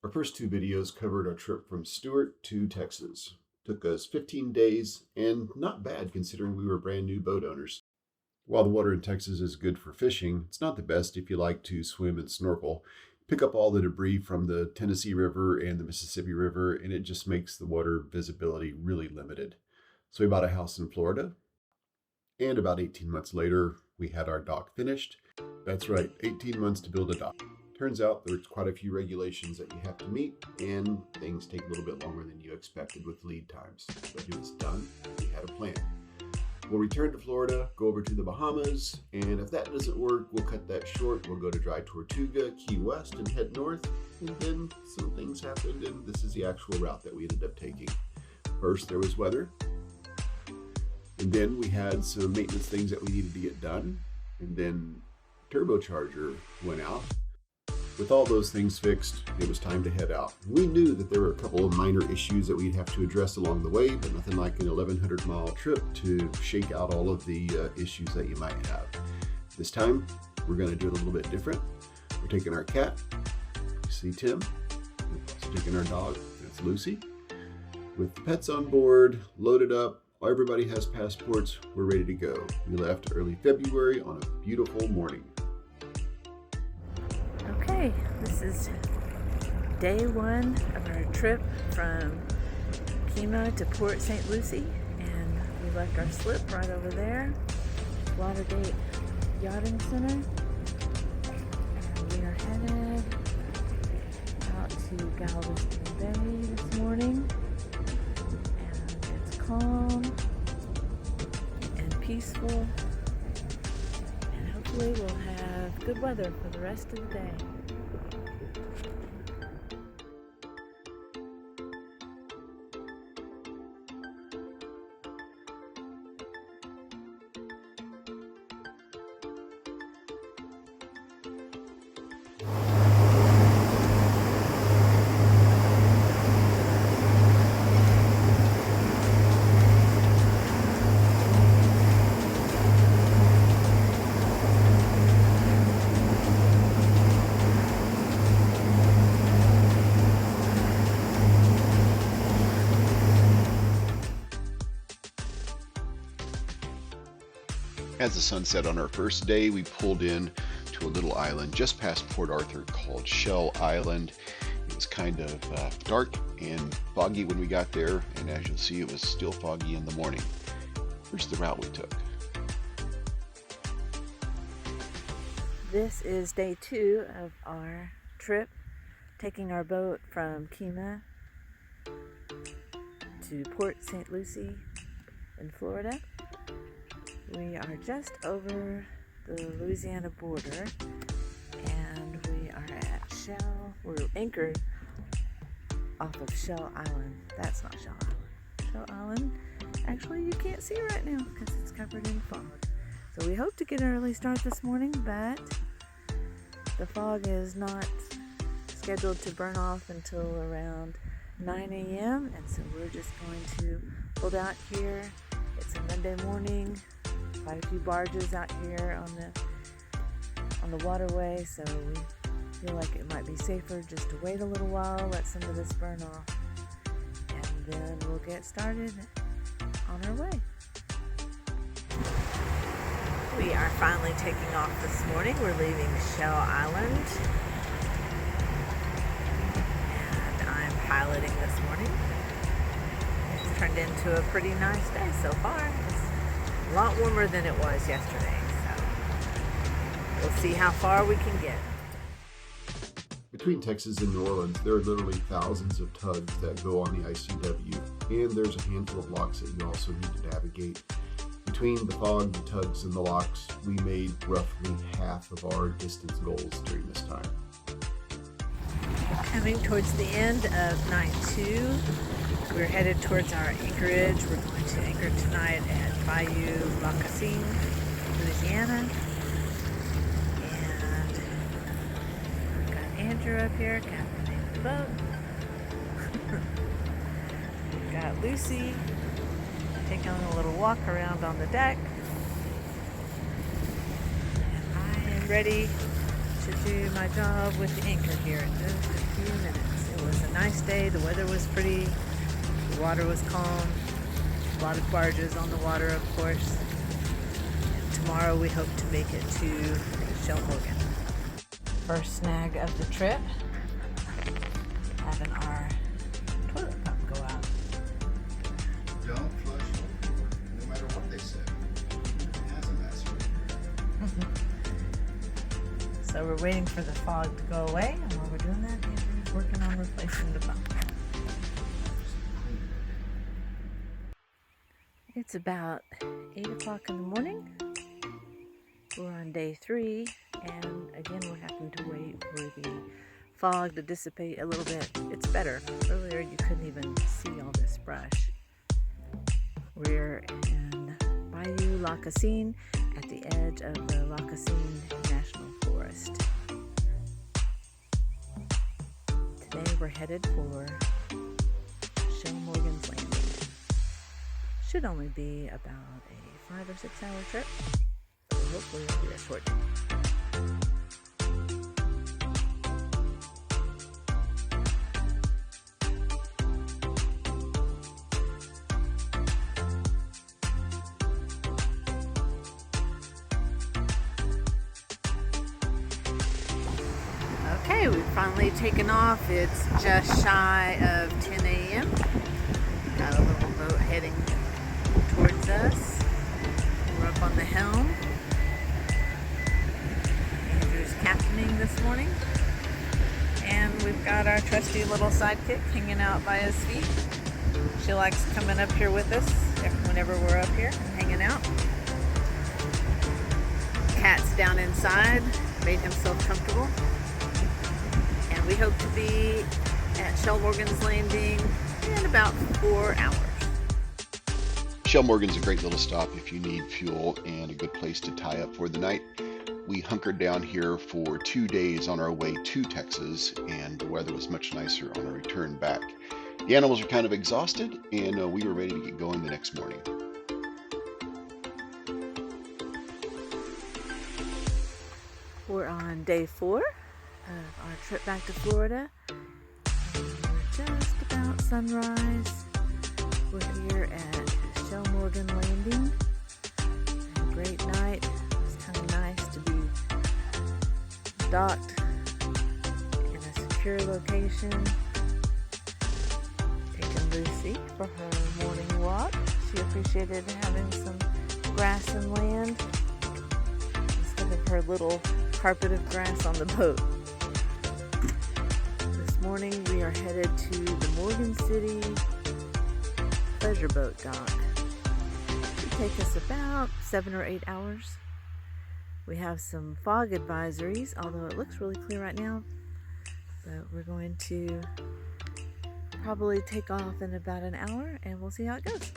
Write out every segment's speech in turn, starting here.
Our first two videos covered our trip from Stewart to Texas. Took us 15 days, and not bad considering we were brand new boat owners. While the water in Texas is good for fishing, it's not the best if you like to swim and snorkel. Pick up all the debris from the Tennessee River and the Mississippi River, and it just makes the water visibility really limited. So we bought a house in Florida, and about 18 months later, we had our dock finished. That's right, 18 months to build a dock. Turns out there's quite a few regulations that you have to meet, and things take a little bit longer than you expected with lead times. But it was done. We had a plan. We'll return to Florida, go over to the Bahamas, and if that doesn't work, we'll cut that short. We'll go to Dry Tortuga, Key West, and head north. And then some things happened, and this is the actual route that we ended up taking. First, there was weather. And then we had some maintenance things that we needed to get done. And then turbocharger went out. With all those things fixed, it was time to head out. We knew that there were a couple of minor issues that we'd have to address along the way, but nothing like an 1,100-mile trip to shake out all of the issues that you might have. This time, we're going to do it a little bit different. We're taking our cat, you see Tim, we're also taking our dog, that's Lucy. With the pets on board, loaded up, everybody has passports, we're ready to go. We left early February on a beautiful morning. Okay, this is day one of our trip from Kemah to Port St. Lucie, and we left our slip right over there, Lauderdale Yachting Center, and we are headed out to Galveston Bay this morning, and it's calm and peaceful. Hopefully we'll have good weather for the rest of the day. As the sun set on our first day, we pulled in to a little island just past Port Arthur called Shell Island. It was kind of dark and foggy when we got there, and as you'll see, it was still foggy in the morning. Here's the route we took. This is day two of our trip, taking our boat from Kemah to Port St. Lucie in Florida. We are just over the Louisiana border, and we are at Shell. We're anchored off of Shell Island. That's not Shell Island. Shell Island, actually you can't see right now because it's covered in fog. So we hope to get an early start this morning, but the fog is not scheduled to burn off until around 9 a.m. And so we're just going to hold out here. It's a Monday morning. Quite a few barges out here on the waterway, so we feel like it might be safer just to wait a little while, let some of this burn off, and then we'll get started on our way. We are finally taking off this morning. We're leaving Shell Island, and I'm piloting this morning. It's turned into a pretty nice day so far. A lot warmer than it was yesterday, so we'll see how far we can get. Between Texas and New Orleans, there are literally thousands of tugs that go on the ICW, and there's a handful of locks that you also need to navigate. Between the fog, the tugs, and the locks, we made roughly half of our distance goals during this time. Coming towards the end of night 2, we're headed towards our anchorage. We're going to anchor tonight at Bayou Moccasin, Louisiana. And we've got Andrew up here, captaining the boat. We've got Lucy taking a little walk around on the deck. And I am ready to do my job with the anchor here in just a few minutes. It nice day. The weather was pretty. The water was calm. A lot of barges on the water, of course. And tomorrow we hope to make it to Shell Morgan. First snag of the trip, having our toilet pump go out. Don't flush no matter what they say. It has a master. So we're waiting for the fog to go away, and while we're doing that, Andrew's working on replacing the pump. It's about 8 o'clock in the morning. We're on day 3, and again we're having to wait for the fog to dissipate a little bit. It's better. Earlier you couldn't even see all this brush. We're in Bayou La Cassine at the edge of the La Cassine National Forest. Today we're headed for Shell Morgan's Landing. Should only be about a 5 or 6 hour trip, so hopefully it'll be a short day. Okay, we've finally taken off. It's just shy of 10 a.m. Got a little boat heading towards us. We're up on the helm. Andrew's captaining this morning. And we've got our trusty little sidekick hanging out by his feet. She likes coming up here with us whenever we're up here and hanging out. Cat's down inside, made himself comfortable. And we hope to be at Shell Morgan's Landing in about 4 hours. Shell Morgan's a great little stop if you need fuel and a good place to tie up for the night. We hunkered down here for 2 days on our way to Texas, and the weather was much nicer on our return back. The animals are kind of exhausted, and we were ready to get going the next morning. We're on day 4 of our trip back to Florida. And we're just about sunrise. We're here at Shell Morgan Landing. A great night. It's kind of nice to be docked in a secure location. Taking Lucy for her morning walk. She appreciated having some grass and land instead of her little carpet of grass on the boat. This morning we are headed to the Morgan City pleasure boat dock. It should take us about 7 or 8 hours. We have some fog advisories, although it looks really clear right now. But we're going to probably take off in about an hour, and we'll see how it goes.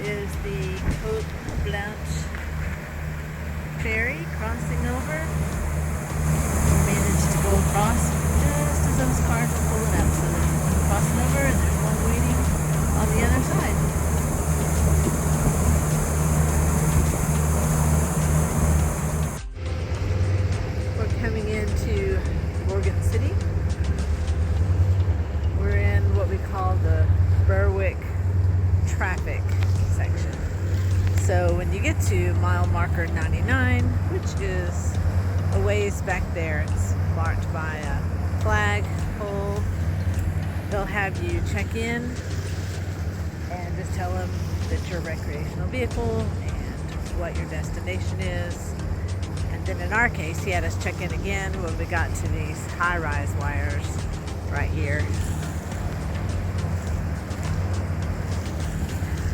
Is the Cote Blanche ferry crossing over. We managed to go across just as those cars were pulling up. So there's one crossing over and there's one waiting on the other side. We're coming into Morgan City. We're in what we call the Berwick traffic section. So when you get to mile marker 99, which is a ways back there, it's marked by a flag pole. They'll have you check in and just tell them that you're a recreational vehicle and what your destination is. And then in our case, he had us check in again when we got to these high-rise wires right here.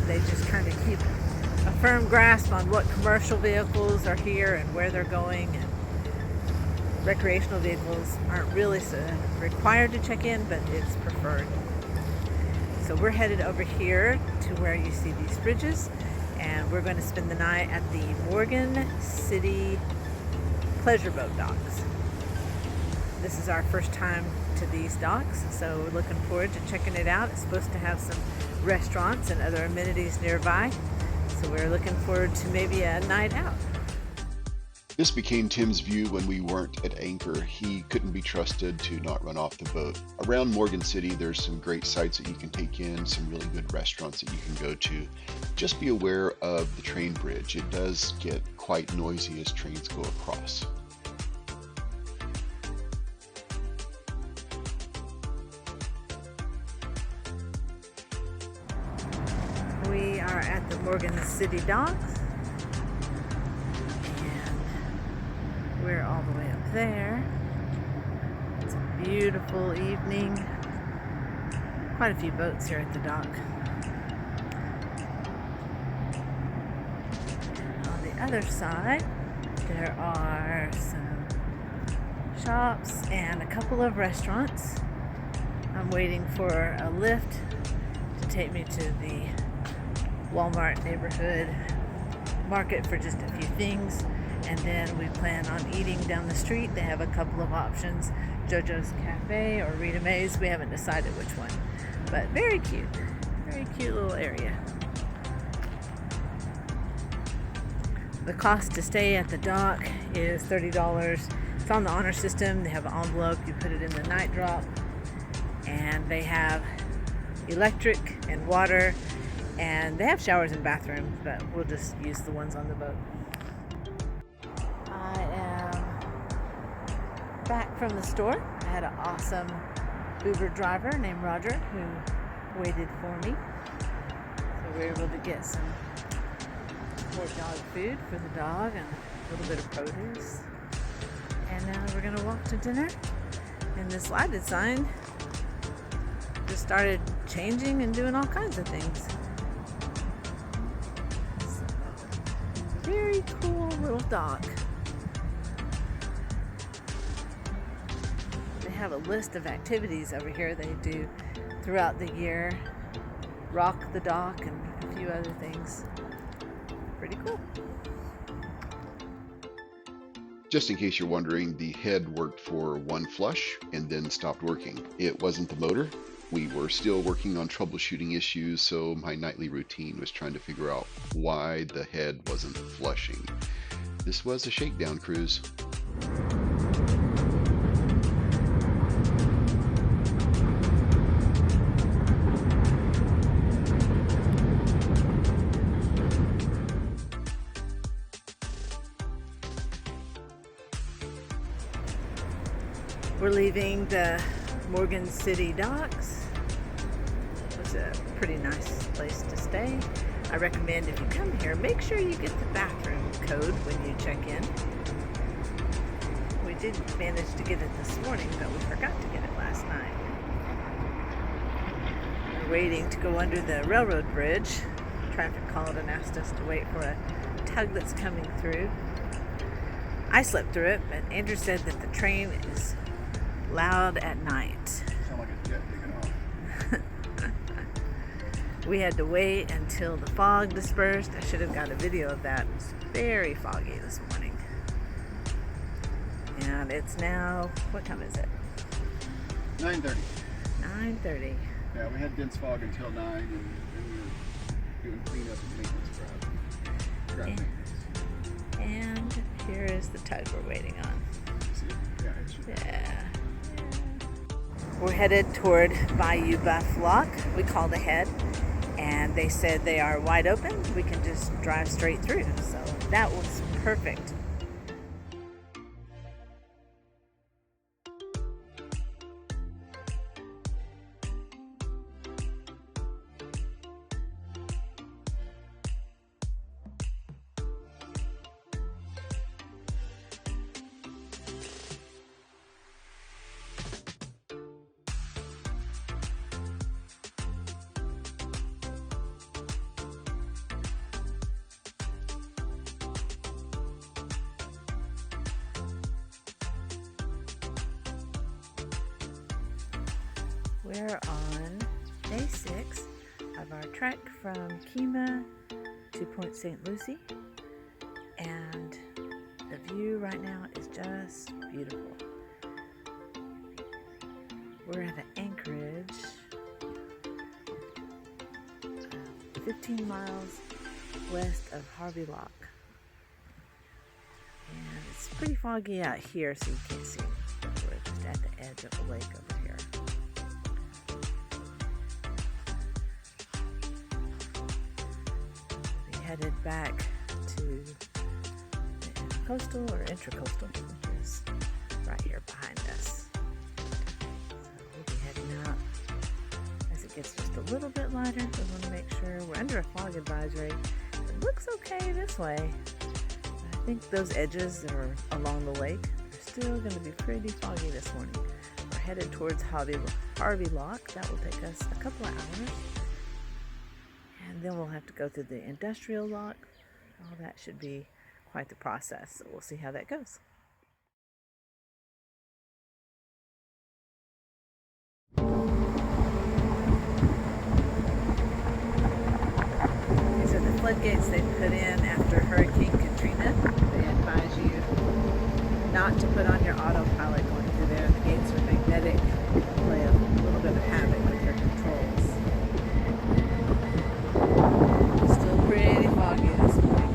They just kind of keep a firm grasp on what commercial vehicles are here and where they're going. And recreational vehicles aren't really required to check in, but it's preferred. So we're headed over here to where you see these bridges, and we're going to spend the night at the Morgan City pleasure boat docks. This is our first time to these docks, so we're looking forward to checking it out. It's supposed to have some restaurants and other amenities nearby, so we're looking forward to maybe a night out. This became Tim's view when we weren't at anchor. He couldn't be trusted to not run off the boat. Around Morgan City, there's some great sites that you can take in, some really good restaurants that you can go to. Just be aware of the train bridge. It does get quite noisy as trains go across. We are at the Morgan City docks. We're all the way up there. It's a beautiful evening. Quite a few boats here at the dock. And on the other side, there are some shops and a couple of restaurants. I'm waiting for a lift to take me to the Walmart neighborhood market for just a few things. And then we plan on eating down the street. They have a couple of options, JoJo's Cafe or Rita Mae's. We haven't decided which one, but very cute little area. The cost to stay at the dock is $30. It's on the honor system. They have an envelope. You put it in the night drop, and they have electric and water, and they have showers and bathrooms, but we'll just use the ones on the boat. I am back from the store. I had an awesome Uber driver named Roger who waited for me. So we were able to get some more dog food for the dog and a little bit of produce. And now we're gonna walk to dinner. And this lighted sign just started changing and doing all kinds of things. So, very cool little dock. Have a list of activities over here they do throughout the year. Rock the dock and a few other things. Pretty cool. Just in case you're wondering, the head worked for one flush and then stopped working. It wasn't the motor. We were still working on troubleshooting issues, so my nightly routine was trying to figure out why the head wasn't flushing. This was a shakedown cruise. We're leaving the Morgan City docks. It's a pretty nice place to stay. I recommend if you come here, make sure you get the bathroom code when you check in. We did manage to get it this morning, but we forgot to get it last night. We're waiting to go under the railroad bridge. Traffic called and asked us to wait for a tug that's coming through. I slept through it, but Andrew said that the train is loud at night. Sound like a jet taking off. We had to wait until the fog dispersed. I should have got a video of that. It was very foggy this morning. And it's now, what time is it? 9:30. 9:30. Yeah, we had dense fog until 9, and then we were doing cleanup and maintenance grab maintenance. And here is the tug we're waiting on. See it? Yeah, it should. Yeah. We're headed toward Bayou Buff Lock. We called ahead and they said they are wide open. We can just drive straight through. So that was perfect. We're on day 6 of our trek from Kemah to Point St. Lucie, and the view right now is just beautiful. We're at an anchorage 15 miles west of Harvey Lock. And it's pretty foggy out here, so you can't see. We're just at the edge of the lake over here. We headed back to the coastal or intracoastal, which is right here behind us. We'll be heading out as it gets just a little bit lighter. We want to make sure we're under a fog advisory. It looks okay this way. I think those edges that are along the lake are still going to be pretty foggy this morning. We're headed towards Harvey Lock. That will take us a couple of hours. And then we'll have to go through the industrial lock. All that should be quite the process. So we'll see how that goes. These are the floodgates they put in after Hurricane Katrina. They advise you not to put on your autopilot going through there. The gates are magnetic, play a little bit of havoc with your controls. Still pretty foggy this morning.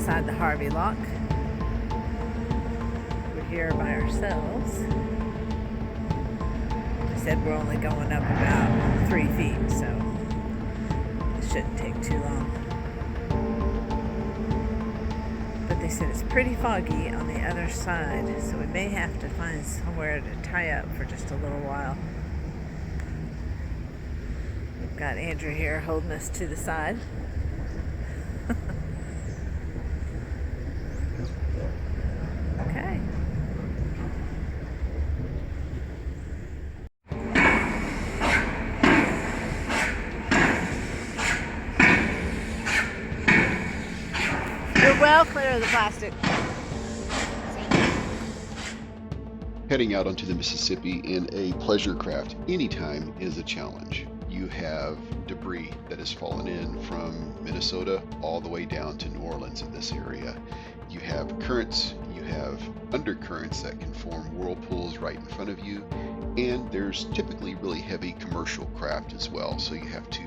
Inside the Harvey Lock. We're here by ourselves. They said we're only going up about 3 feet, so it shouldn't take too long. But they said it's pretty foggy on the other side, so we may have to find somewhere to tie up for just a little while. We've got Andrew here holding us to the side. Okay. You're well clear of the plastic. Heading out onto the Mississippi in a pleasure craft anytime is a challenge. You have debris that has fallen in from Minnesota all the way down to New Orleans in this area. You have currents, you have undercurrents that can form whirlpools right in front of you, and there's typically really heavy commercial craft as well. So you have to,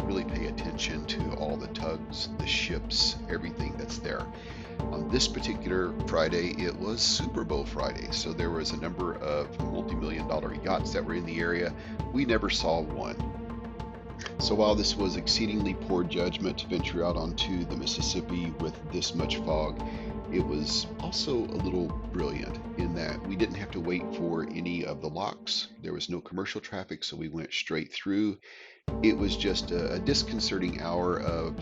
really pay attention to all the tugs, the ships, everything that's there. On this particular Friday, it was Super Bowl Friday, so there was a number of multi-million-dollar yachts that were in the area. We never saw one. So while this was exceedingly poor judgment to venture out onto the Mississippi with this much fog, it was also a little brilliant in that we didn't have to wait for any of the locks. There was no commercial traffic, so we went straight through. It was just a disconcerting hour of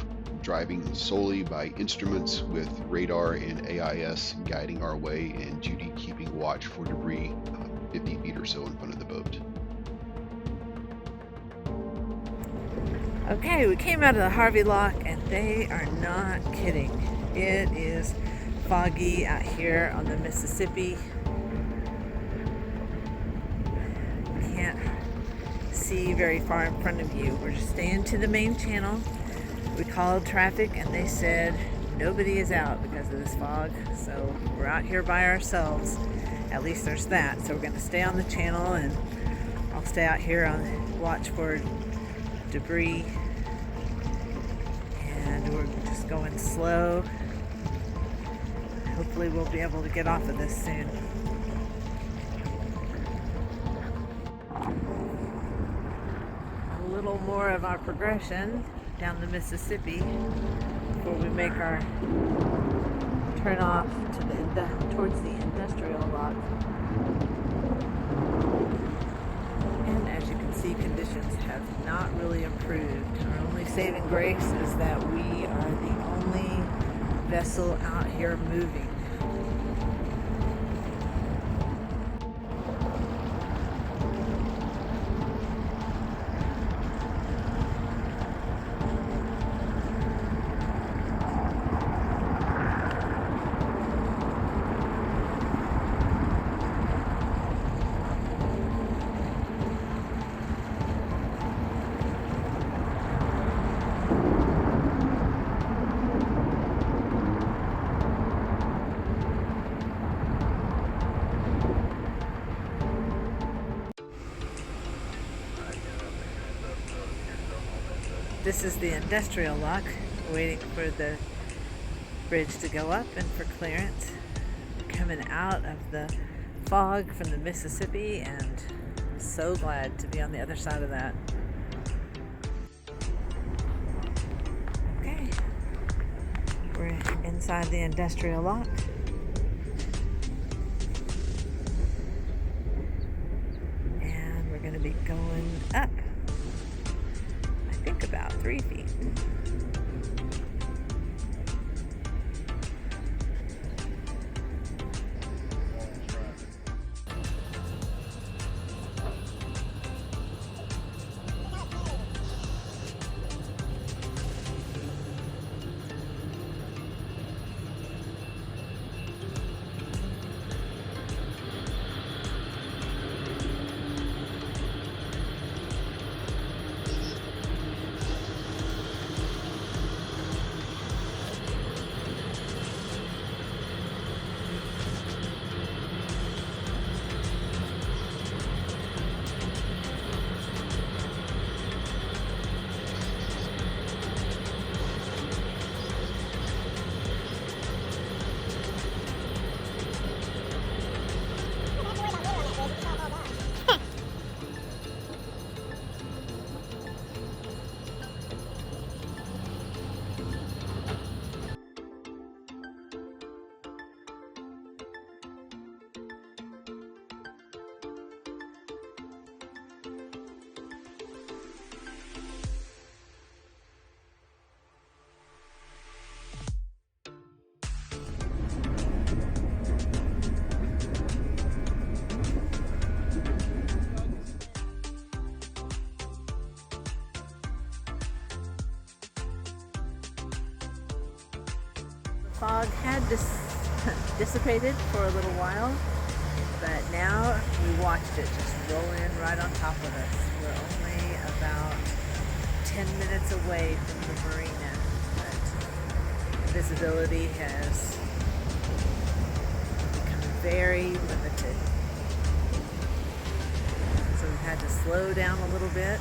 driving solely by instruments with radar and AIS guiding our way, and Judy keeping watch for debris 50 feet or so in front of the boat. Okay, we came out of the Harvey Lock and they are not kidding. It is foggy out here on the Mississippi. Can't see very far in front of you. We're just staying to the main channel. We called traffic and they said nobody is out because of this fog. So we're out here by ourselves. At least there's that. So we're going to stay on the channel and I'll stay out here on watch for debris. And we're just going slow. Hopefully we'll be able to get off of this soon. A little more of our progression down the Mississippi before we make our turn off to towards the industrial lock. And as you can see, conditions have not really improved. Our only saving grace is that we are the only vessel out here moving. This is the industrial lock, waiting for the bridge to go up and for clearance. We're coming out of the fog from the Mississippi, and I'm so glad to be on the other side of that. Okay, we're inside the industrial lock. And we're going to be going up, I think about 3 feet. Fog had dissipated for a little while, but now we watched it just roll in right on top of us. We're only about 10 minutes away from the marina, but visibility has become very limited. So we've had to slow down a little bit.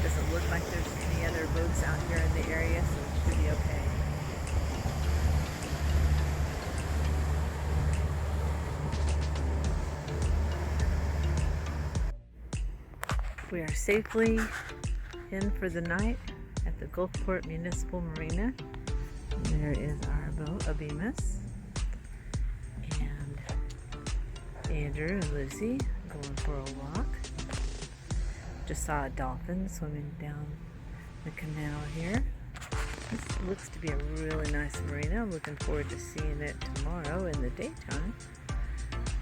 Doesn't look like there's any other boats out here in the area, so it should be okay. We are safely in for the night at the Gulfport Municipal Marina. There is our boat, Bahamas, and Andrew and Lucy going for a walk. Just saw a dolphin swimming down the canal here. This looks to be a really nice marina. I'm looking forward to seeing it tomorrow in the daytime.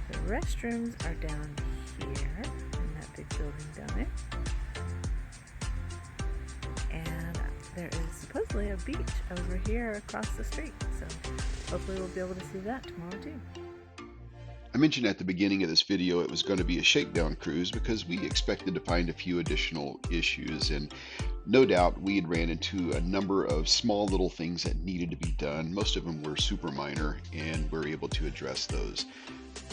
The restrooms are down here. Big building down there, and there is supposedly a beach over here across the street, so hopefully we'll be able to see that tomorrow too. I mentioned at the beginning of this video it was going to be a shakedown cruise because we expected to find a few additional issues, and no doubt we had ran into a number of small little things that needed to be done. Most of them were super minor, and we're able to address those.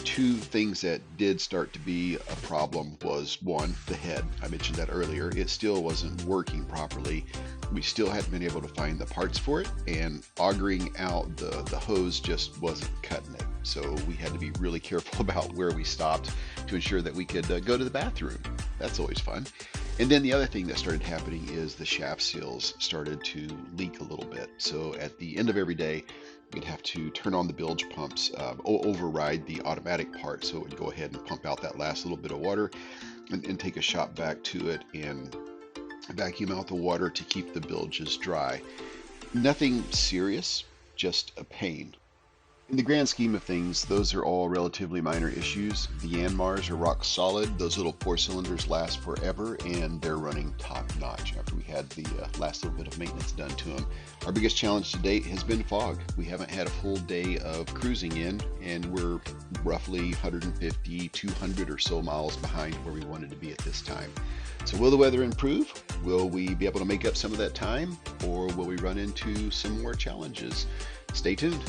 Two things that did start to be a problem was, one, the head. I mentioned that earlier. It still wasn't working properly. We still hadn't been able to find the parts for it, and augering out the hose just wasn't cutting it. So we had to be really careful about where we stopped to ensure that we could go to the bathroom. That's always fun. And then the other thing that started happening is the shaft seals started to leak a little bit. So at the end of every day, we'd have to turn on the bilge pumps, override the automatic part, so it would go ahead and pump out that last little bit of water and take a shot back to it and vacuum out the water to keep the bilges dry. Nothing serious, just a pain. In the grand scheme of things, those are all relatively minor issues. The Yanmars are rock solid. Those little 4 cylinders last forever, and they're running top notch after we had the last little bit of maintenance done to them. Our biggest challenge to date has been fog. We haven't had a full day of cruising in, and we're roughly 150, 200 or so miles behind where we wanted to be at this time. So will the weather improve? Will we be able to make up some of that time, or will we run into some more challenges? Stay tuned.